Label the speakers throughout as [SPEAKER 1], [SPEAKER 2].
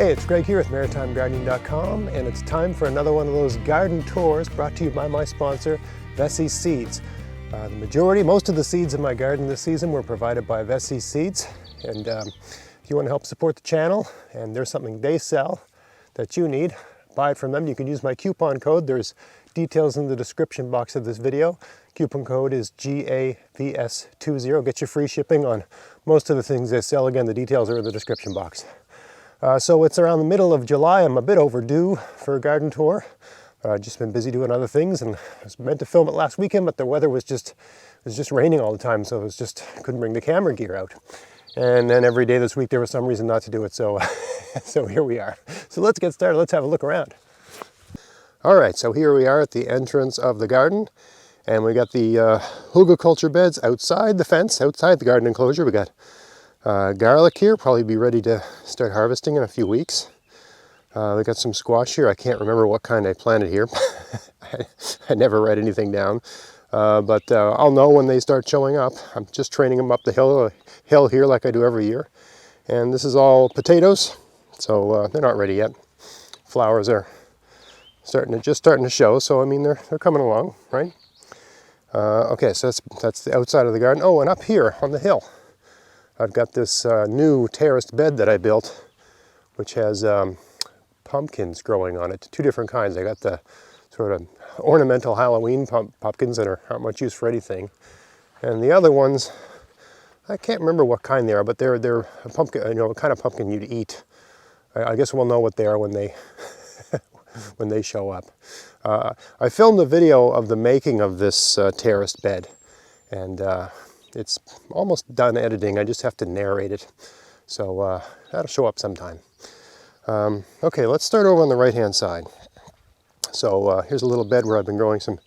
[SPEAKER 1] Hey, it's Greg here with MaritimeGardening.com, and it's time for another one of those garden tours brought to you by my sponsor, Vessi Seeds. Most of the seeds in my garden this season were provided by Vessi Seeds, and if you want to help support the channel and there's something they sell that you need, buy it from them. You can use my coupon code. There's details in the description box of this video. Coupon code is GAVS20. Get your free shipping on most of the things they sell. Again, the details are in the description box. So it's around the middle of July. I'm a bit overdue for a garden tour. I've just been busy doing other things, and I was meant to film it last weekend, but the weather was just raining all the time, so couldn't bring the camera gear out. And then every day this week there was some reason not to do it, so so here we are. So let's get started. Let's have a look around. All right, so here we are at the entrance of the garden, and we got the hugelkultur beds outside the fence, outside the garden enclosure. We got garlic here, probably be ready to start harvesting in a few weeks. We got some squash here. I can't remember what kind I planted here. I never write anything down, but I'll know when they start showing up. I'm just training them up the hill here like I do every year. And this is all potatoes, so they're not ready yet. Flowers are just starting to show, so I mean they're coming along, right? Okay, so that's the outside of the garden. Oh, and up here on the hill, I've got this new terraced bed that I built, which has pumpkins growing on it, two different kinds. I got the sort of ornamental Halloween pumpkins that aren't much use for anything, and the other ones, I can't remember what kind they are, but they're a pumpkin, a kind of pumpkin you'd eat. I guess we'll know what they are when they when they show up. I filmed a video of the making of this terraced bed, and it's almost done editing. I just have to narrate it, so that'll show up sometime. Okay, let's start over on the right hand side. So here's a little bed where I've been growing some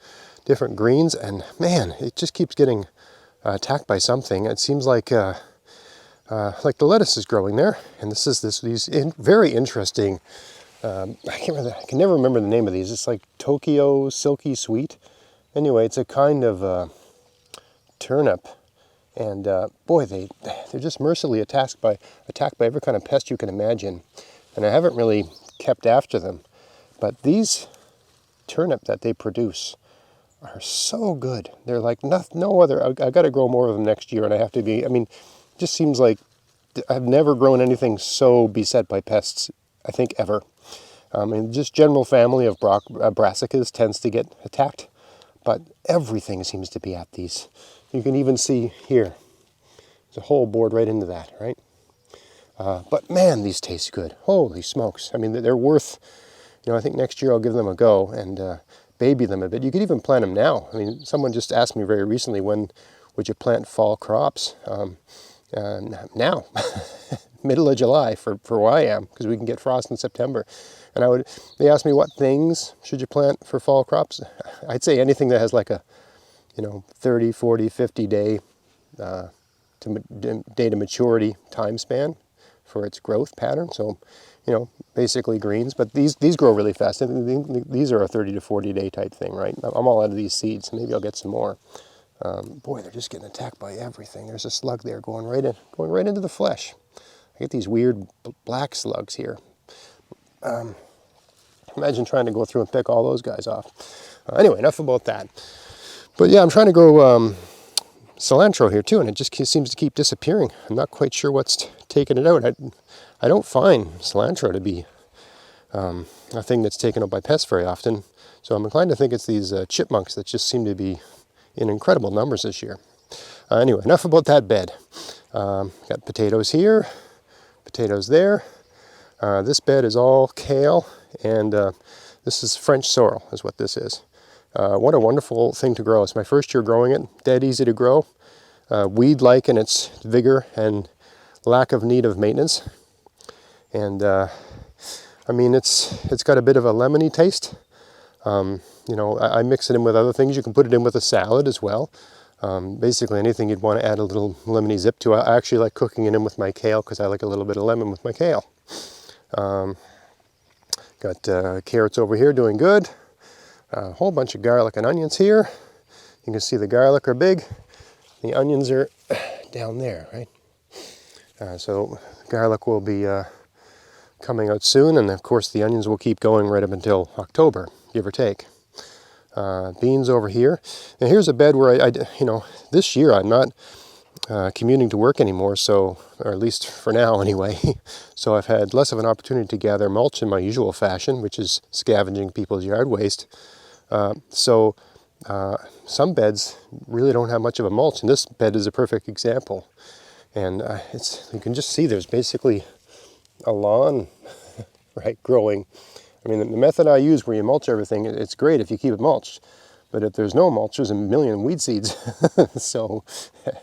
[SPEAKER 1] different greens, and man, it just keeps getting attacked by something. It seems like the lettuce is growing there, and these very interesting. I can never remember the name of these. It's like Tokyo Silky Sweet. Anyway, it's a kind of turnip. And boy, they're just mercilessly attacked by every kind of pest you can imagine. And I haven't really kept after them. But these turnip that they produce are so good. They're like no other. I got to grow more of them next year, and I have to be. I mean, it just seems like I've never grown anything so beset by pests, I think, ever. And just general family of brassicas tends to get attacked, but everything seems to be at these. You can even see here, there's a hole bored right into that, right? But man, these taste good. Holy smokes. I mean, they're worth, I think next year I'll give them a go and baby them a bit. You could even plant them now. I mean, someone just asked me very recently, when would you plant fall crops? Now, middle of July for where I am, because we can get frost in September. And they asked me, what things should you plant for fall crops? I'd say anything that has like a 30, 40, 50 day to maturity time span for its growth pattern. So, basically greens, but these grow really fast. I think these are a 30 to 40 day type thing, right? I'm all out of these seeds. Maybe I'll get some more. Boy, they're just getting attacked by everything. There's a slug there going right into the flesh. I get these weird black slugs here. Imagine trying to go through and pick all those guys off. Anyway, enough about that. But yeah, I'm trying to grow cilantro here too, and it just seems to keep disappearing. I'm not quite sure what's taking it out. I don't find cilantro to be a thing that's taken up by pests very often, so I'm inclined to think it's these chipmunks that just seem to be in incredible numbers this year. Anyway, enough about that bed. Got potatoes here, potatoes there. This bed is all kale, and this is French sorrel is what this is. What a wonderful thing to grow. It's my first year growing it. Dead easy to grow. Weed-like in its vigor and lack of need of maintenance. And I mean, it's got a bit of a lemony taste. I mix it in with other things. You can put it in with a salad as well. Basically anything you'd want to add a little lemony zip to. I actually like cooking it in with my kale because I like a little bit of lemon with my kale. Got carrots over here doing good. A whole bunch of garlic and onions here. You can see the garlic are big. The onions are down there, right? So garlic will be coming out soon, and of course the onions will keep going right up until October, give or take. Beans over here. And here's a bed where this year I'm not commuting to work anymore, so, or at least for now anyway. So I've had less of an opportunity to gather mulch in my usual fashion, which is scavenging people's yard waste. So some beds really don't have much of a mulch, and this bed is a perfect example. And you can just see there's basically a lawn, right, growing. I mean, the method I use where you mulch everything, it's great if you keep it mulched. But if there's no mulch, there's a million weed seeds. So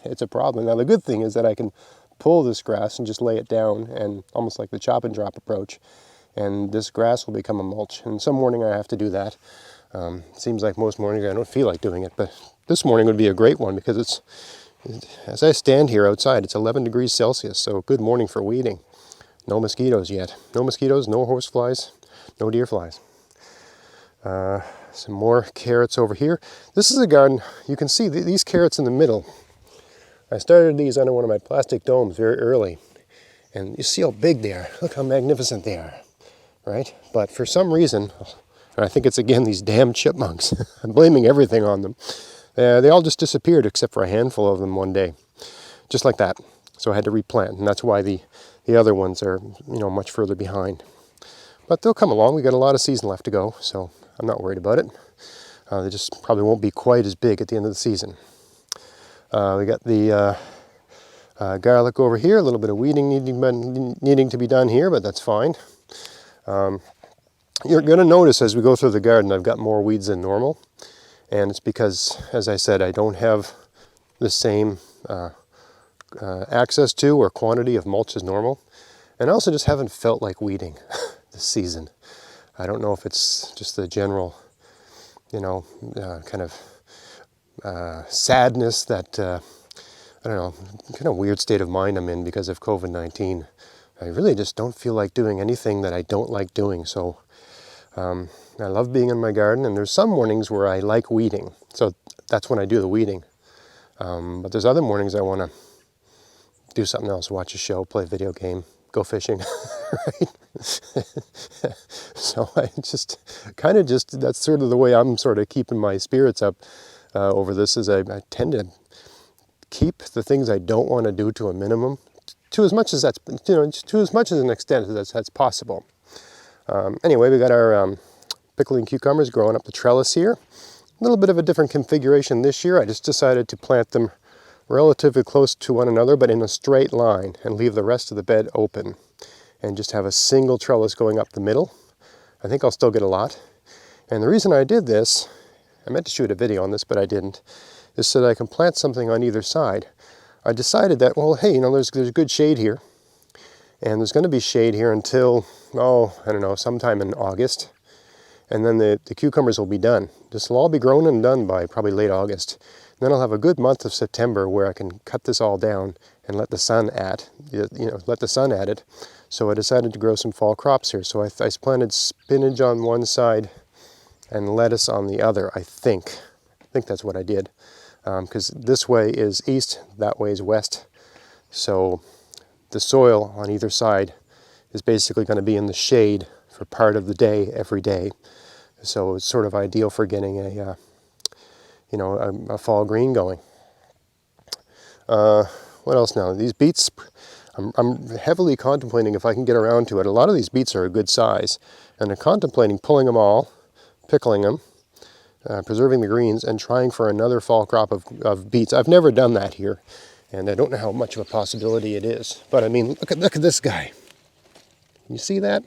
[SPEAKER 1] it's a problem. Now, the good thing is that I can pull this grass and just lay it down, and almost like the chop and drop approach. And this grass will become a mulch. And some morning I have to do that. Seems like most mornings I don't feel like doing it. But this morning would be a great one because as I stand here outside, it's 11 degrees Celsius. So good morning for weeding. No mosquitoes yet. No mosquitoes, no horseflies, no deer flies. Some more carrots over here. This is a garden. You can see these carrots in the middle. I started these under one of my plastic domes very early. And you see how big they are. Look how magnificent they are. Right? But for some reason, and I think it's again these damn chipmunks. I'm blaming everything on them. They all just disappeared except for a handful of them one day. Just like that. So I had to replant. And that's why the other ones are, much further behind. But they'll come along. We got a lot of season left to go, so I'm not worried about it. They just probably won't be quite as big at the end of the season. We got the garlic over here. A little bit of weeding needing to be done here, but that's fine. You're going to notice as we go through the garden, I've got more weeds than normal. And it's because, as I said, I don't have the same access to or quantity of mulch as normal. And I also just haven't felt like weeding this season. I don't know if it's just the general, kind of sadness that, I don't know, kind of weird state of mind I'm in because of COVID-19. I really just don't feel like doing anything that I don't like doing. So I love being in my garden, and there's some mornings where I like weeding. So that's when I do the weeding. But there's other mornings I want to do something else, watch a show, play a video game, go fishing, right? So I that's sort of the way I'm sort of keeping my spirits up over this, is I tend to keep the things I don't want to do to a minimum, to as much as that's, to as much as an extent as that's possible. Anyway, we got our pickling cucumbers growing up the trellis here. A little bit of a different configuration this year. I just decided to plant them relatively close to one another, but in a straight line, and leave the rest of the bed open, and just have a single trellis going up the middle. I think I'll still get a lot. And the reason I did this, I meant to shoot a video on this, but I didn't, is so that I can plant something on either side. I decided that, well, hey, there's good shade here, and there's going to be shade here until, I don't know, sometime in August. And then the cucumbers will be done. This will all be grown and done by probably late August. Then I'll have a good month of September where I can cut this all down and let the sun at it. So I decided to grow some fall crops here. So I planted spinach on one side and lettuce on the other, I think. I think that's what I did. Because this way is east, that way is west. So the soil on either side is basically going to be in the shade for part of the day, every day. So it's sort of ideal for getting a fall green going. What else now? These beets, I'm heavily contemplating if I can get around to it. A lot of these beets are a good size, and I'm contemplating pulling them all, pickling them, preserving the greens, and trying for another fall crop of beets. I've never done that here, and I don't know how much of a possibility it is. But I mean, look at this guy. You see that?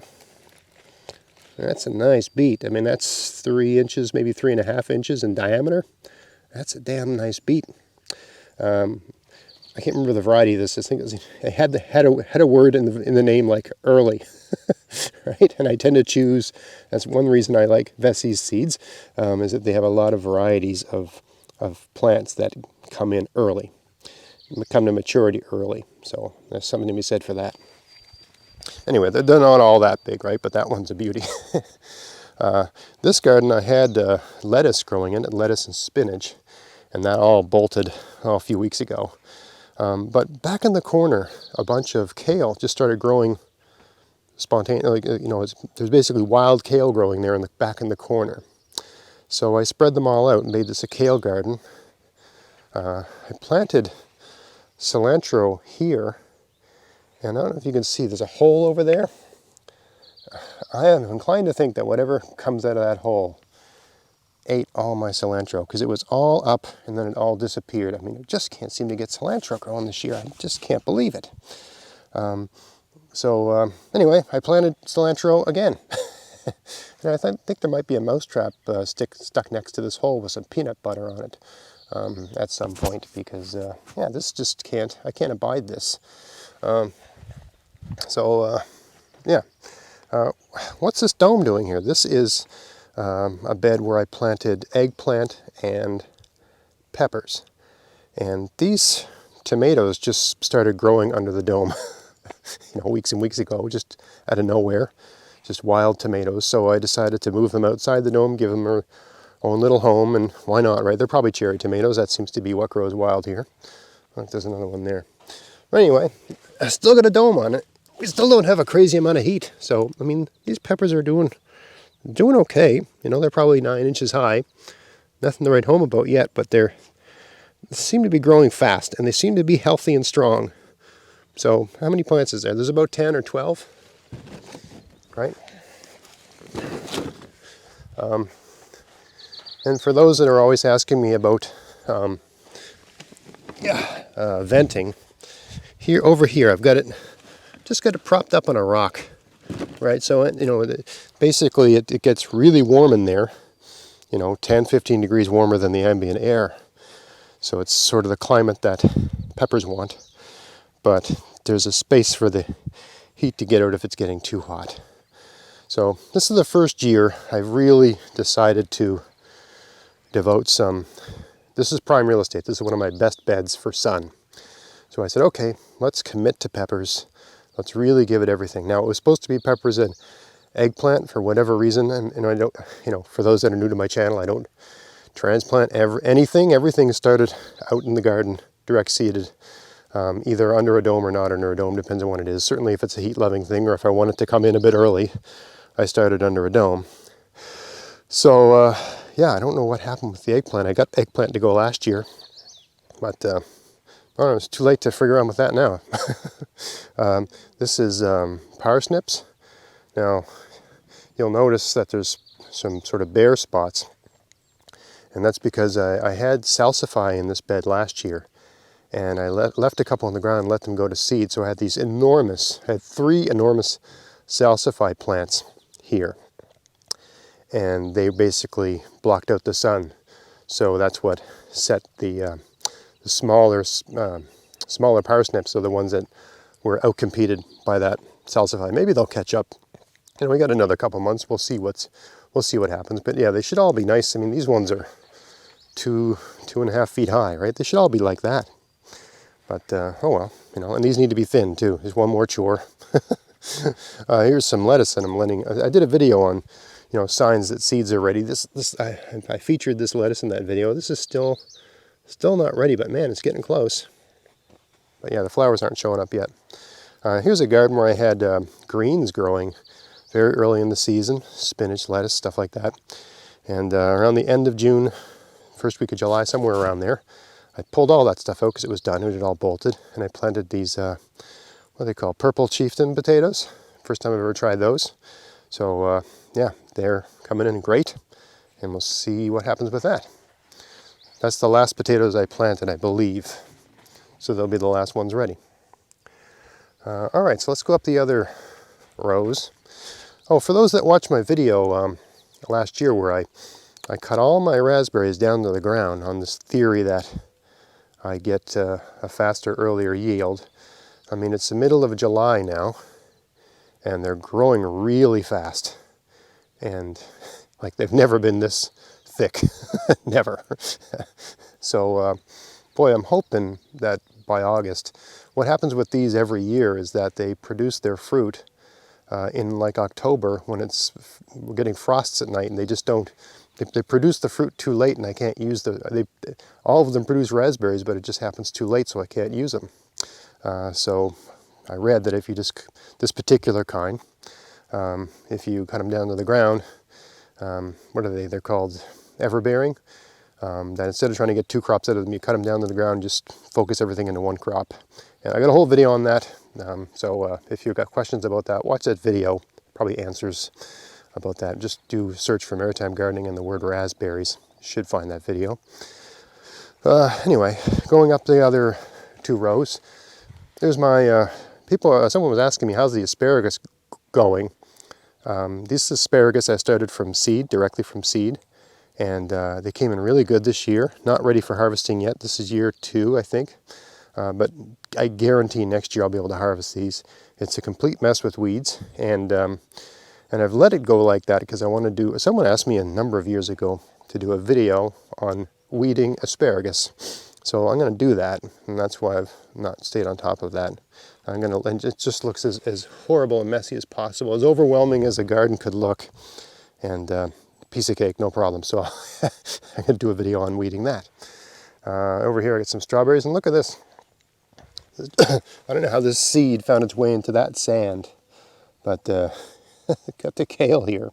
[SPEAKER 1] That's a nice beet. I mean, that's 3 inches, maybe 3.5 inches in diameter. That's a damn nice beet. I can't remember the variety of this. I think it had a word in the name like early, right? And I tend to choose. That's one reason I like Vessie's seeds, is that they have a lot of varieties of plants that come in early, come to maturity early. So there's something to be said for that. Anyway, they're not all that big, right? But that one's a beauty. This garden, I had lettuce growing in it, lettuce and spinach, and that all bolted a few weeks ago. But back in the corner, a bunch of kale just started growing spontaneous, like, there's basically wild kale growing there in the back in the corner. So I spread them all out and made this a kale garden. I planted cilantro here, and I don't know if you can see, there's a hole over there. I am inclined to think that whatever comes out of that hole ate all my cilantro, because it was all up and then it all disappeared. I mean, I just can't seem to get cilantro growing this year. I just can't believe it. Anyway, I planted cilantro again. And I think there might be a mousetrap stuck next to this hole with some peanut butter on it at some point, because this just I can't abide this. What's this dome doing here? This is a bed where I planted eggplant and peppers. And these tomatoes just started growing under the dome, weeks and weeks ago, just out of nowhere, just wild tomatoes. So I decided to move them outside the dome, give them their own little home, and why not, right? They're probably cherry tomatoes. That seems to be what grows wild here. Look, there's another one there. But anyway, I still got a dome on it. We still don't have a crazy amount of heat. So, I mean, these peppers are doing okay. They're probably 9 inches high. Nothing to write home about yet, but they seem to be growing fast, and they seem to be healthy and strong. So, how many plants is there? There's about 10 or 12, right? And for those that are always asking me about venting, over here I've got it propped up on a rock, right? So, basically it gets really warm in there, 10, 15 degrees warmer than the ambient air. So it's sort of the climate that peppers want. But there's a space for the heat to get out if it's getting too hot. So this is the first year I've really decided to devote this is prime real estate. This is one of my best beds for sun. So I said, okay, let's commit to peppers. Let's really give it everything. Now, it was supposed to be peppers and eggplant for whatever reason, and I don't, for those that are new to my channel, I don't transplant anything. Everything started out in the garden, direct seeded, either under a dome or not under a dome, depends on what it is. Certainly if it's a heat-loving thing, or if I want it to come in a bit early, I started under a dome. So, I don't know what happened with the eggplant. I got eggplant to go last year, but it's too late to figure out with that now. This is parsnips. Now, you'll notice that there's some sort of bare spots, and that's because I had salsify in this bed last year, and I left a couple on the ground and let them go to seed. So I had 3 enormous salsify plants here, and they basically blocked out the sun. So that's what set the smaller parsnips, are the ones that were outcompeted by that salsify. Maybe they'll catch up. We got another couple months. We'll see what happens. But yeah, they should all be nice. I mean, these ones are 2.5 feet high, right? They should all be like that. But oh well, and these need to be thin too. There's one more chore. Here's some lettuce that I'm letting. I did a video on, signs that seeds are ready. I featured this lettuce in that video. This is still not ready, but man, it's getting close. But yeah, the flowers aren't showing up yet. Here's a garden where I had greens growing very early in the season, spinach, lettuce, stuff like that. And around the end of June, first week of July, somewhere around there, I pulled all that stuff out because it was done. It had all bolted, and I planted these, what are they called, purple chieftain potatoes. First time I've ever tried those. So they're coming in great, and we'll see what happens with that. That's the last potatoes I planted, I believe. So they'll be the last ones ready. All right, so let's go up the other rows. Oh, for those that watched my video last year where I cut all my raspberries down to the ground on this theory that I get a faster, earlier yield. I mean, it's the middle of July now, and they're growing really fast. And like they've never been this thick, never. So, boy, I'm hoping that by August, what happens with these every year is that they produce their fruit in like October when we're getting frosts at night, and they just don't, they produce the fruit too late, and I can't use all of them produce raspberries, but it just happens too late, so I can't use them. So I read that if you this particular kind, If you cut them down to the ground, what are they? They're called everbearing. That instead of trying to get 2 crops out of them, you cut them down to the ground, just focus everything into 1 crop. And I got a whole video on that, so if you've got questions about that, watch that video. Probably answers about that. Just do search for maritime gardening and the word raspberries. You should find that video. Anyway, going up the other 2 rows, there's my someone was asking me, how's the asparagus going? This asparagus I started from seed, directly from seed. And they came in really good this year. Not ready for harvesting yet. This is year 2, I think. But I guarantee next year I'll be able to harvest these. It's a complete mess with weeds. And I've let it go like that because I want to do... Someone asked me a number of years ago to do a video on weeding asparagus. So I'm going to do that. And that's why I've not stayed on top of that. And it just looks as horrible and messy as possible. As overwhelming as a garden could look. And... piece of cake, no problem. So I'm going to do a video on weeding that. Over here I got some strawberries, and look at this. I don't know how this seed found its way into that sand, but got the kale here.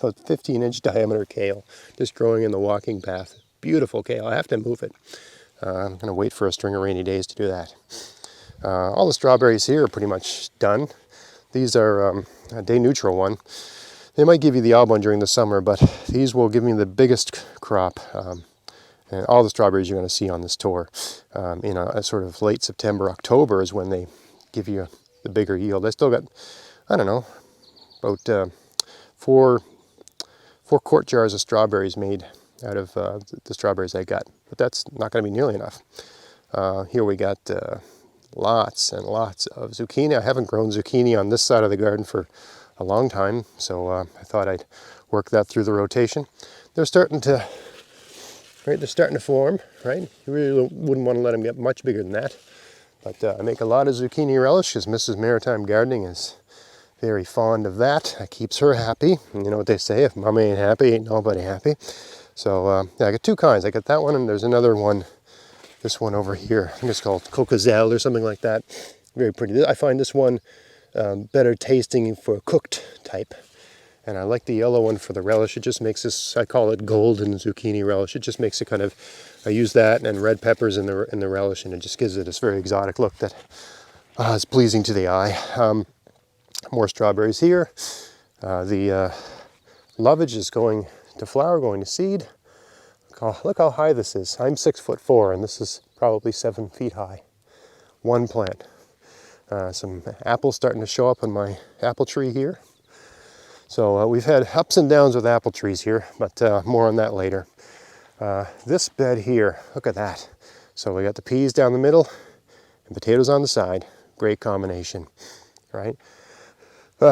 [SPEAKER 1] About 15-inch diameter kale, just growing in the walking path. Beautiful kale. I have to move it. I'm going to wait for a string of rainy days to do that. All the strawberries here are pretty much done. These are a day neutral one. They might give you the odd one during the summer, but these will give me the biggest crop. And all the strawberries you're going to see on this tour. In a sort of late September, October is when they give you the bigger yield. I still got, I don't know, about 4 quart jars of strawberries made out of the strawberries I got. But that's not going to be nearly enough. Here we got lots and lots of zucchini. I haven't grown zucchini on this side of the garden for a long time, so I thought I'd work that through the rotation. They're starting to, right? They're starting to form, right? You really wouldn't want to let them get much bigger than that. But I make a lot of zucchini relish because Mrs. Maritime Gardening is very fond of that. That keeps her happy. And you know what they say: if Mama ain't happy, ain't nobody happy. So yeah, I got 2 kinds. I got that one, and there's another one. This one over here. I think it's called Cocazelle or something like that. Very pretty. I find this one better tasting for a cooked type, and I like the yellow one for the relish. It just makes this, I call it golden zucchini relish. It just makes it kind of, I use that and red peppers in the relish, and it just gives it this very exotic look that is pleasing to the eye. More strawberries here. The lovage is going to flower, going to seed. Look how high this is. I'm 6'4", and this is probably 7 feet high. One plant. Some apples starting to show up on my apple tree here. So we've had ups and downs with apple trees here, but more on that later. This bed here, look at that. So we got the peas down the middle and potatoes on the side. Great combination, right?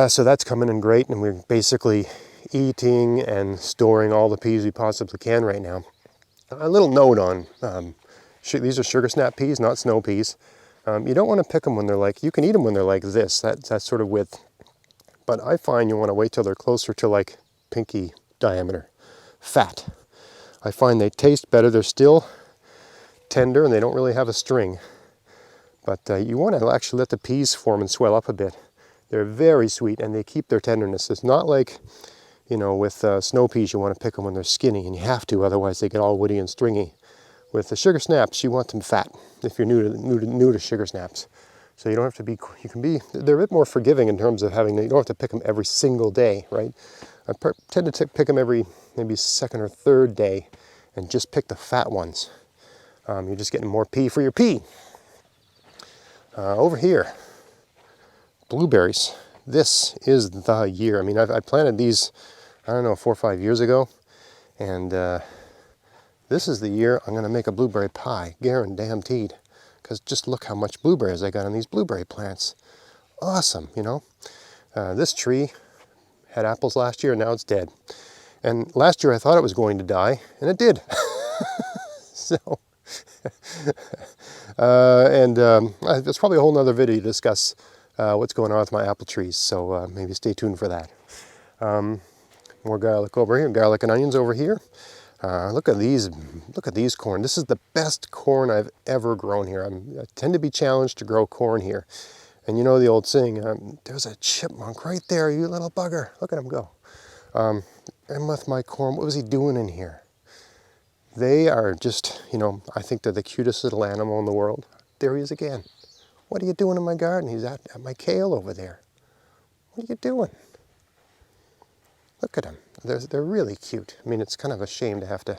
[SPEAKER 1] So that's coming in great, and we're basically eating and storing all the peas we possibly can right now. A little note on, these are sugar snap peas, not snow peas. You don't want to pick them when they're like, you can eat them when they're like this, that sort of width. But I find you want to wait till they're closer to like pinky diameter. Fat. I find they taste better. They're still tender and they don't really have a string. But you want to actually let the peas form and swell up a bit. They're very sweet and they keep their tenderness. It's not like, you know, with snow peas you want to pick them when they're skinny, and you have to, otherwise they get all woody and stringy. With the sugar snaps, you want them fat if you're new to sugar snaps. So you don't have to be, they're a bit more forgiving in terms of having, you don't have to pick them every single day, right? I tend to pick them every maybe 2nd or 3rd day and just pick the fat ones. You're just getting more pea for your pea. Over here, blueberries. This is the year. I mean, I planted these, I don't know, 4 or 5 years ago, and this is the year I'm going to make a blueberry pie, guaranteed. Because just look how much blueberries I got on these blueberry plants. Awesome, you know. This tree had apples last year, and now it's dead. And last year I thought it was going to die, and it did. So, it's probably a whole nother video to discuss what's going on with my apple trees. So maybe stay tuned for that. More garlic over here, garlic and onions over here. Look at these corn. This is the best corn I've ever grown here. I tend to be challenged to grow corn here. And you know the old saying, there's a chipmunk right there, you little bugger. Look at him go. And with my corn, what was he doing in here? They are just, I think they're the cutest little animal in the world. There he is again. What are you doing in my garden? He's at my kale over there. What are you doing? Look at them. They're really cute. I mean, it's kind of a shame to have to,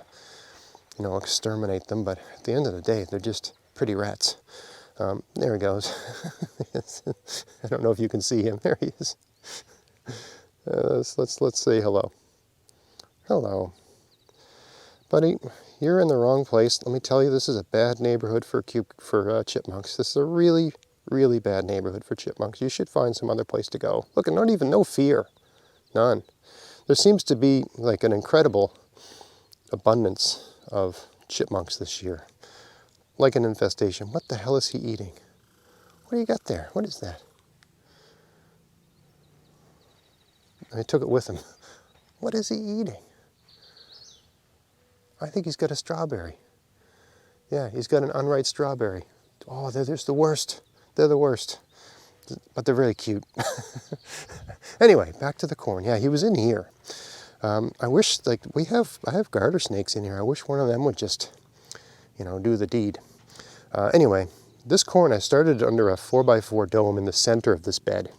[SPEAKER 1] exterminate them, but at the end of the day, they're just pretty rats. There he goes. I don't know if you can see him. There he is. Let's say hello. Hello. Buddy, you're in the wrong place. Let me tell you, this is a bad neighborhood for chipmunks. This is a really, really bad neighborhood for chipmunks. You should find some other place to go. Look, no fear. None. There seems to be like an incredible abundance of chipmunks this year. Like an infestation. What the hell is he eating? What do you got there? What is that? I took it with him. What is he eating? I think he's got a strawberry. Yeah, he's got an unripe strawberry. Oh, they're just the worst. They're the worst. But they're very cute. Anyway, back to the corn. Yeah, he was in here. I wish, I have garter snakes in here. I wish one of them would just, do the deed. Anyway, this corn, I started under a 4x4 dome in the center of this bed.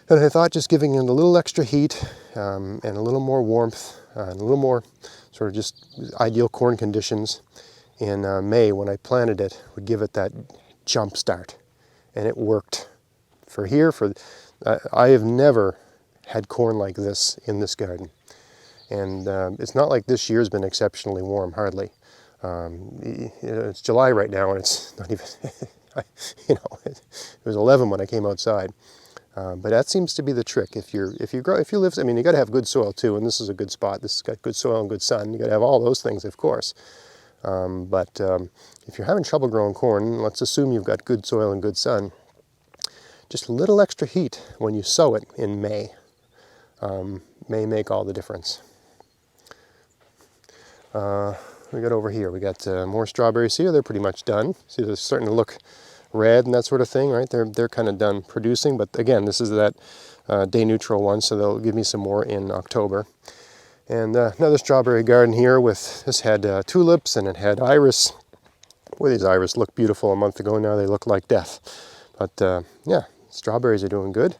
[SPEAKER 1] And I thought just giving it a little extra heat and a little more warmth and a little more sort of just ideal corn conditions in May when I planted it would give it that jump start. And it worked. I have never had corn like this in this garden. And it's not like this year's been exceptionally warm, hardly. It's July right now and it's not even, it was 11 when I came outside. But that seems to be the trick. If you live, I mean, you got to have good soil too, and this is a good spot. This has got good soil and good sun. You got to have all those things, of course. But if you're having trouble growing corn, let's assume you've got good soil and good sun. Just a little extra heat when you sow it in May may make all the difference. We got over here. We got more strawberries here. They're pretty much done. See, they're starting to look red and that sort of thing, right? They're kind of done producing, but again, this is that day neutral one, so they'll give me some more in October. And another strawberry garden here this had tulips and it had iris. Boy, these iris looked beautiful a month ago. Now they look like death. But yeah, strawberries are doing good.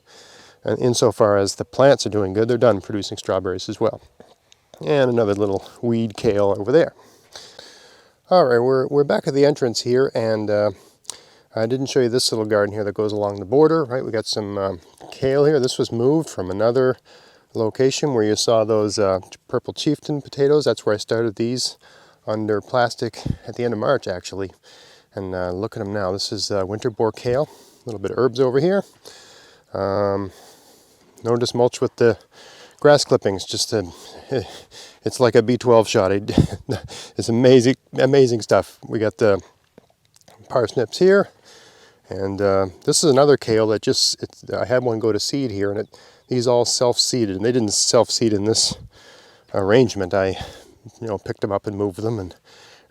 [SPEAKER 1] And insofar as the plants are doing good, they're done producing strawberries as well. And another little weed kale over there. All right, we're back at the entrance here, and I didn't show you this little garden here that goes along the border, right? We got some kale here. This was moved from another location where you saw those purple chieftain potatoes. That's where I started these under plastic at the end of March, actually. And look at them now. This is winter boar kale. A little bit of herbs over here. No just mulch with the grass clippings. It's like a B12 shot. It's amazing stuff. We got the parsnips here. And this is another kale that I had one go to seed here, and these all self-seeded, and they didn't self-seed in this arrangement. I, picked them up and moved them, and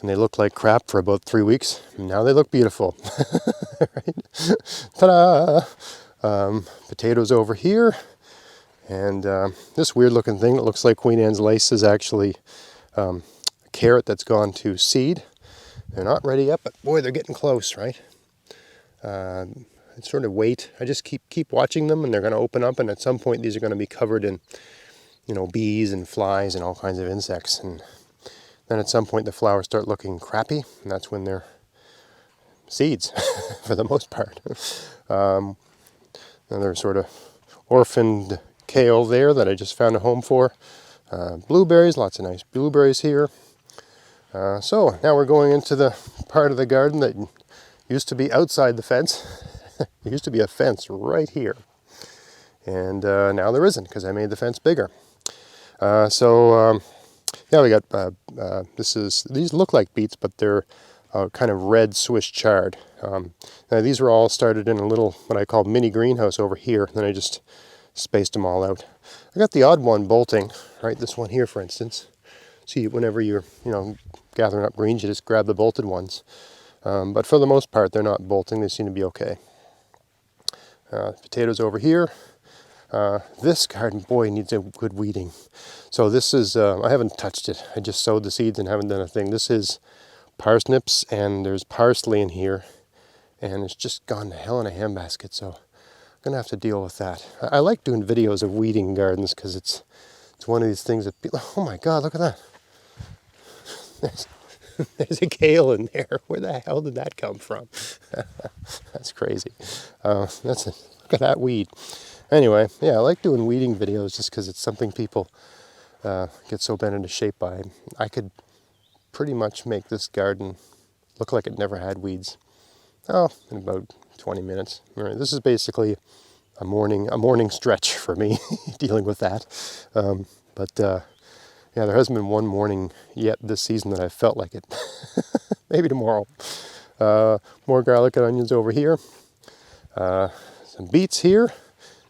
[SPEAKER 1] they looked like crap for about 3 weeks. And now they look beautiful. Right? Ta-da! Potatoes over here, and this weird-looking thing that looks like Queen Anne's lace is actually a carrot that's gone to seed. They're not ready yet, but boy, they're getting close, right? Sort of wait. I just keep watching them, and they're going to open up, and at some point these are going to be covered in, bees and flies and all kinds of insects. And then at some point the flowers start looking crappy, and that's when they're seeds, for the most part. Another sort of orphaned kale there that I just found a home for. Blueberries, lots of nice blueberries here. So now we're going into the part of the garden that used to be outside the fence. There used to be a fence right here, and now there isn't because I made the fence bigger. Yeah, we got these look like beets, but they're kind of red Swiss chard. Now these were all started in a little what I call mini greenhouse over here. Then I just spaced them all out. I got the odd one bolting, right? This one here, for instance. See, whenever you're gathering up greens, you just grab the bolted ones. But for the most part, they're not bolting. They seem to be okay. Potatoes over here. This garden, boy, needs a good weeding. So this is, I haven't touched it. I just sowed the seeds and haven't done a thing. This is parsnips, and there's parsley in here, and it's just gone to hell in a handbasket, so I'm gonna have to deal with that. I like doing videos of weeding gardens because it's one of these things that people, oh my God, look at that. There's a kale in there. Where the hell did that come from? That's crazy. Look at that weed. Anyway, yeah, I like doing weeding videos just because it's something people get so bent into shape by. I could pretty much make this garden look like it never had weeds. Oh, in about 20 minutes. All right, this is basically a morning stretch for me dealing with that. Yeah, there hasn't been one morning yet this season that I felt like it. Maybe tomorrow. More garlic and onions over here. Some beets here.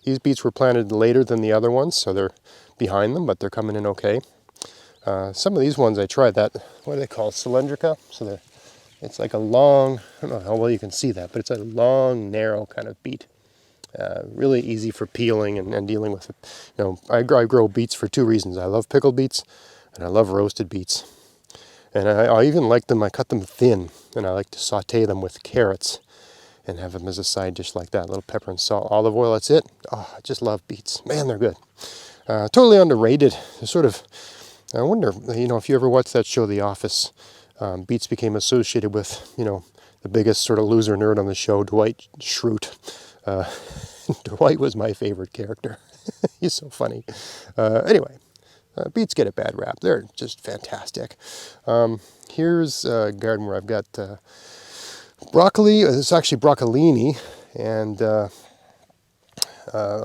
[SPEAKER 1] These beets were planted later than the other ones, so they're behind them, but they're coming in okay. Some of these ones I tried that, what are they called, cylindrica? So it's like a long, I don't know how well you can see that, but it's a long, narrow kind of beet. Really easy for peeling and dealing with it. You know, I grow beets for two reasons. I love pickled beets, and I love roasted beets. And I even like them, I cut them thin, and I like to saute them with carrots and have them as a side dish like that. A little pepper and salt, olive oil, that's it. Oh, I just love beets. Man, they're good. Totally underrated. They're sort of, I wonder, you know, if you ever watched that show, The Office, beets became associated with, you know, the biggest sort of loser nerd on the show, Dwight Schrute. Dwight was my favorite character. He's so funny. Anyway, beets get a bad rap. They're just fantastic. Here's a garden where I've got broccoli. It's actually broccolini, and a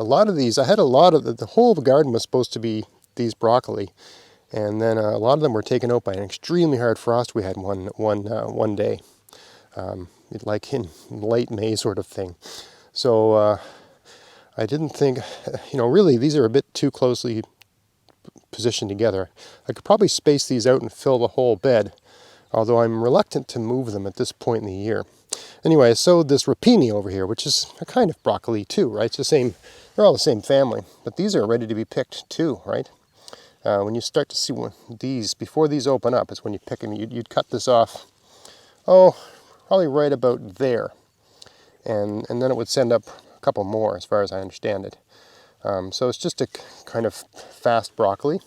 [SPEAKER 1] lot of these. I had a lot of the whole garden was supposed to be these broccoli, and then a lot of them were taken out by an extremely hard frost we had one day, like in late May sort of thing. So I didn't think, you know, really these are a bit too closely positioned together. I could probably space these out and fill the whole bed, although I'm reluctant to move them at this point in the year. Anyway, I sowed this rapini over here, which is a kind of broccoli too, right? It's the same, they're all the same family, but these are ready to be picked too, right? When you start to see these, before these open up, is when you pick them. You'd cut this off, oh, probably right about there. And then it would send up a couple more, as far as I understand it. So it's just a kind of fast broccoli.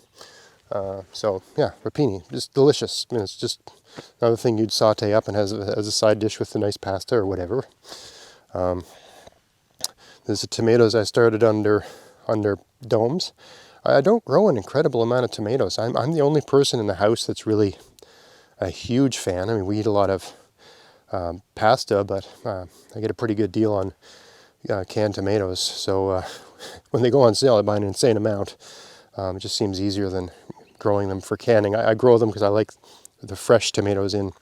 [SPEAKER 1] So yeah, rapini, just delicious. I mean, it's just another thing you'd saute up and as a side dish with a nice pasta or whatever. There's the tomatoes I started under domes. I don't grow an incredible amount of tomatoes. I'm the only person in the house that's really a huge fan. I mean, we eat a lot of pasta, but I get a pretty good deal on canned tomatoes. So when they go on sale, I buy an insane amount. It just seems easier than growing them for canning. I grow them because I like the fresh tomatoes in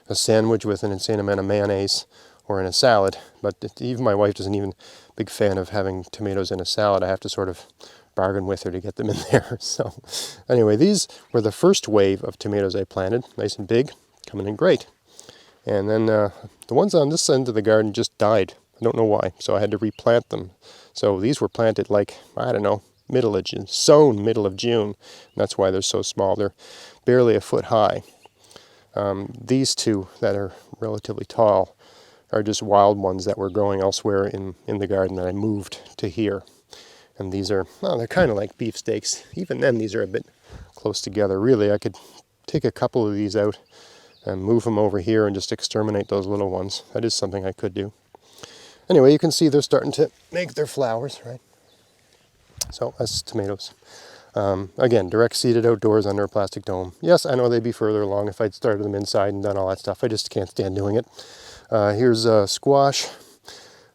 [SPEAKER 1] a sandwich with an insane amount of mayonnaise or in a salad. But even my wife isn't even a big fan of having tomatoes in a salad. I have to sort of bargain with her to get them in there. So anyway, these were the first wave of tomatoes I planted, nice and big, coming in great. And then the ones on this end of the garden just died. I don't know why, so I had to replant them. So these were planted like, I don't know, sown middle of June. And that's why they're so small. They're barely a foot high. These two that are relatively tall are just wild ones that were growing elsewhere in the garden that I moved to here. And these are, well, they're kind of like beefsteaks. Even then, these are a bit close together. Really, I could take a couple of these out and move them over here and just exterminate those little ones. That is something I could do. Anyway, you can see they're starting to make their flowers, right? So that's tomatoes. Again, direct seeded outdoors under a plastic dome. Yes, I know they'd be further along if I'd started them inside and done all that stuff. I just can't stand doing it. Here's squash.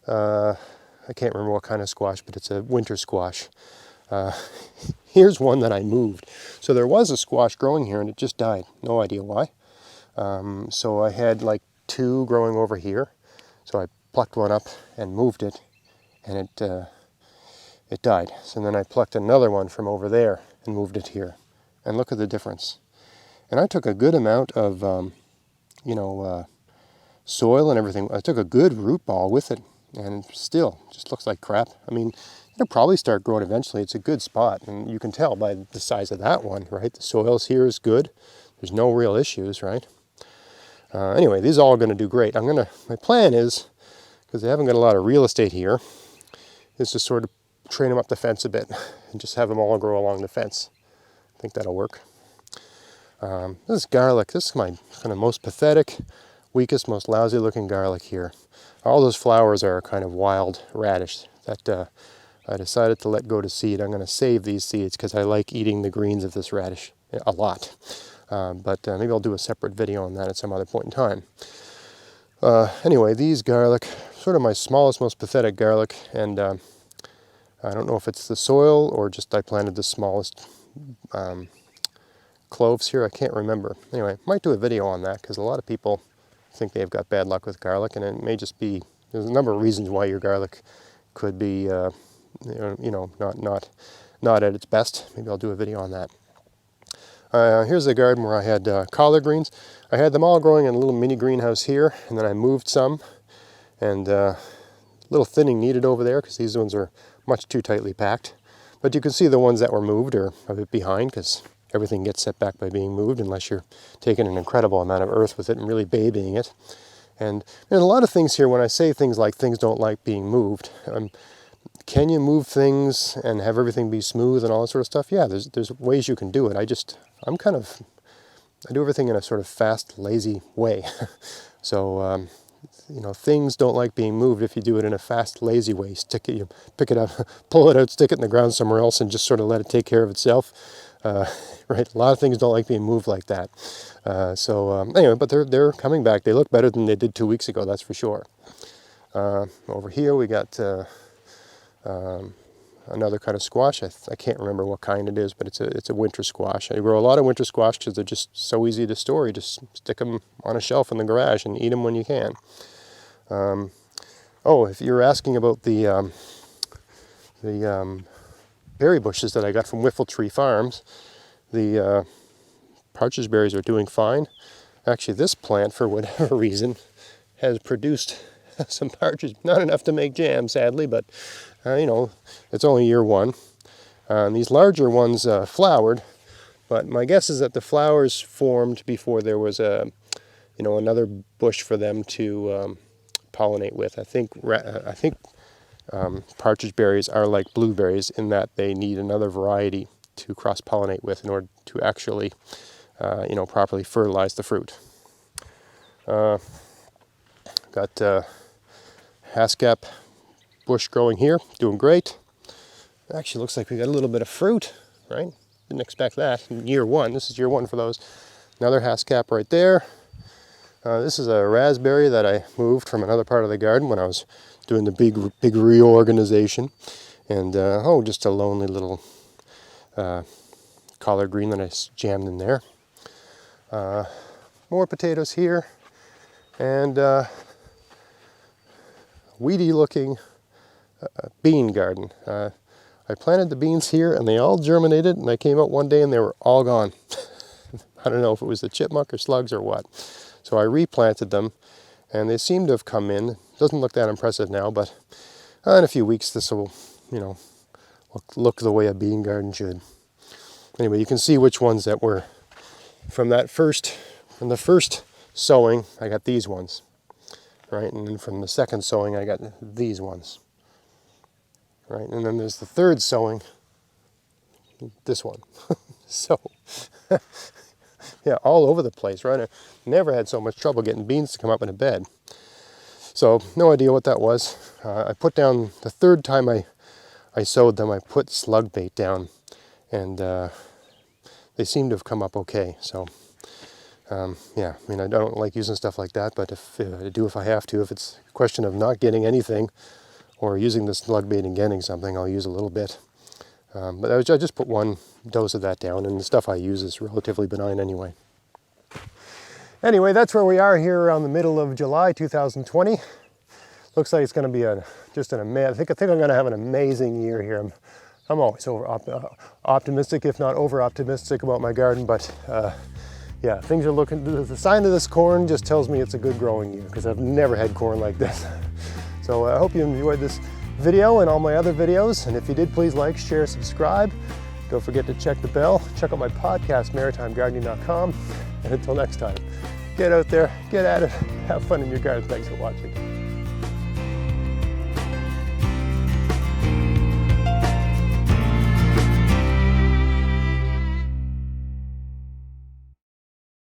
[SPEAKER 1] I can't remember what kind of squash, but it's a winter squash. Here's one that I moved. So there was a squash growing here and it just died. No idea why. So I had like two growing over here. So I plucked one up and moved it, and it died. So then I plucked another one from over there and moved it here. And look at the difference. And I took a good amount of, soil and everything. I took a good root ball with it. and still just looks like crap. I mean, it'll probably start growing eventually. It's a good spot, and you can tell by the size of that one, right? The soils here is good. There's no real issues, right? Anyway, these are all going to do great. My plan is, because they haven't got a lot of real estate here, is to sort of train them up the fence a bit and just have them all grow along the fence. I think that'll work. This is garlic. This is my kind of most pathetic, weakest, most lousy looking garlic here. All those flowers are kind of wild radish that I decided to let go to seed. I'm going to save these seeds because I like eating the greens of this radish a lot. But maybe I'll do a separate video on that at some other point in time. Anyway, these garlic, sort of my smallest, most pathetic garlic, and I don't know if it's the soil or just I planted the smallest cloves here. I can't remember. Anyway, might do a video on that because a lot of people think they've got bad luck with garlic, and it may just be, there's a number of reasons why your garlic could be not at its best. Maybe I'll do a video on that. Here's a garden where I had collard greens. I had them all growing in a little mini greenhouse here, and then I moved some, and a little thinning needed over there because these ones are much too tightly packed. But you can see the ones that were moved are a bit behind because everything gets set back by being moved unless you're taking an incredible amount of earth with it and really babying it. And there's a lot of things here when I say things like things don't like being moved. Can you move things and have everything be smooth and all that sort of stuff? Yeah, there's ways you can do it. I do everything in a sort of fast, lazy way. So, things don't like being moved if you do it in a fast, lazy way. You pick it up, pull it out, stick it in the ground somewhere else, and just sort of let it take care of itself. Right? A lot of things don't like being moved like that. Anyway, but they're coming back. They look better than they did 2 weeks ago, that's for sure. Over here we got another kind of squash. I can't remember what kind it is, but it's a winter squash. I grow a lot of winter squash because they're just so easy to store. You just stick them on a shelf in the garage and eat them when you can. If you're asking about the berry bushes that I got from Whiffletree Farms, the partridge berries are doing fine. Actually, this plant, for whatever reason, has produced some partridge. Not enough to make jam, sadly, but it's only year one. These larger ones flowered, but my guess is that the flowers formed before there was another bush for them to pollinate with. I think partridge berries are like blueberries in that they need another variety to cross-pollinate with in order to actually, properly fertilize the fruit. Got haskap bush growing here, doing great. Actually looks like we got a little bit of fruit, right? Didn't expect that in year one. This is year one for those. Another haskap right there. This is a raspberry that I moved from another part of the garden when I was doing the big reorganization. And just a lonely little collard green that I jammed in there. More potatoes here. And weedy looking bean garden. I planted the beans here and they all germinated, and I came out one day and they were all gone. I don't know if it was the chipmunk or slugs or what. So I replanted them and they seem to have come in. Doesn't look that impressive now, but in a few weeks this will, look the way a bean garden should. Anyway, you can see which ones that were from the first sowing. I got these ones, right? And then from the second sowing I got these ones, right? And then there's the third sowing, this one. So yeah, all over the place, right? I never had so much trouble getting beans to come up in a bed. So no idea what that was. I put down, the third time I sowed them, I put slug bait down, and they seem to have come up okay. So yeah, I don't like using stuff like that, but if I have to, if it's a question of not getting anything or using the slug bait and getting something, I'll use a little bit. But I just put one dose of that down, and the stuff I use is relatively benign anyway. Anyway, that's where we are here around the middle of July 2020. Looks like it's going to be just an amazing. I think I'm going to have an amazing year here. I'm always optimistic, if not over optimistic, about my garden, but yeah, things are looking. The sign of this corn just tells me it's a good growing year because I've never had corn like this. So I hope you enjoyed this video and all my other videos. And if you did, please like, share, subscribe. Don't forget to check the bell. Check out my podcast, maritimegardening.com. And until next time, get out there, get at it, have fun in your garden. Thanks for watching.